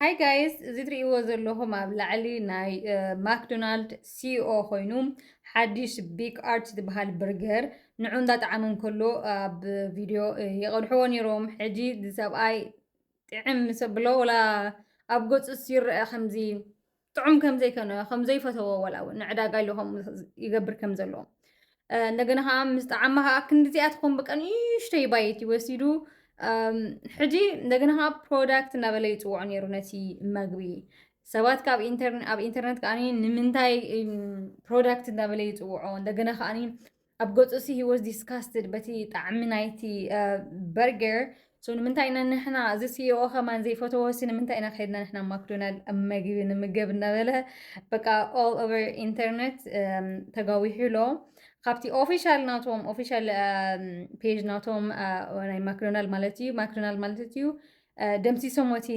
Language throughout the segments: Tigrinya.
ሃይ ጋይስ እዚ ትሪእዎ ዘለኹም ኣብ ላዕሊ ናይ ማክዶናልድ ሲኦ ኮይኑ ሓድሽ ቢግ ኣርት ዝበሃል በርገር ንዑ እንዳጣዕመ እንከሎ ኣብ ቪድዮ የቐድሕዎ ነይሮም። ሕጂ እዚ ሰብኣይ ጥዕም ምስ ኣብሎ ወላ ኣብ ገፁስ ይርአ ከምዚ ጥዑም ከምዘይኮነ ከምዘይፈተዎ ወላ እውን ንዕዳጋ ኢሉ ይገብር ከም ዘሎ እንደገና ከዓ ምስ ጣዕመ ከዓ ክንዲዚኣትኩም በቃ ንእሽተይ ባይቲ ወሲዱ ሕጂ እንደገና ከዓ ፕሮዳክት እናበለ ይፅውዖ ነይሩ ነቲ መግቢ ሰባት ካብ ኣብ ኢንተርነት ከዓኒ ንምንታይ ፕሮዳክት እናበለ ይፅውዖ እንደገና ከዓኒ ኣብ ገፁ ሲ ሂ ዋዝ ዲስካስትድ በቲ ጣዕሚ ናይቲ በርገር ንምንታይ ኢና ንሕና እዚ ሲኦ ከማን ዘይፈተወሲ ንምንታይ ኢና ከይድና ንሕና ማክዶናልድ ኣብ መግቢ ንምገብ እናበለ በቃ ኦል ኦቨር ኢንተርነት ተጋዊሑ ሎ ካብቲ ኦፊሻል ናቶም ኦፊሻል ፔጅ ናቶም ናይ ማክዶናልድ ማለት እዩ ደምሲሶም እቲ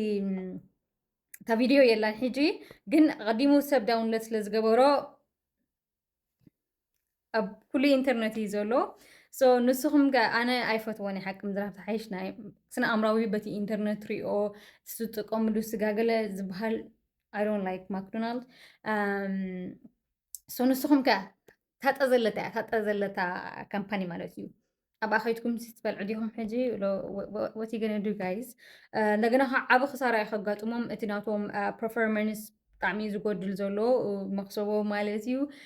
እታ ቪድዮ የላን ሕጂ ግን ቀዲሙ ሰብ ዳውንሎድ ስለ ዝገበሮ ኣብ ኩሉ ኢንተርነት እዩ ዘሎ ንስኹም ከ ኣነ ኣይፈትዎን ሓቂ ምዝራብ ተሓይሽና ስነ ኣምራዊ በቲ ኢንተርነት ሪኦ ዝጥቀምሉ ስጋገለ ዝበሃል ኣይ ዶንት ላይክ ማክዶናልድ ንስኹም ከ ታጠዘለታ ካምፓኒ ማለት እዩ ኣብ ኣኸይድኩም ትበልዑ ዲኹም ሕጂ what you gonna do guys እንደገና ከዓ ዓብ ክሳራ ከጋጥሞም እቲ ናቶም ፐርፎርማንስ ብጣዕሚ ዝጎድል ዘሎ መክሰቦ ማለት እዩ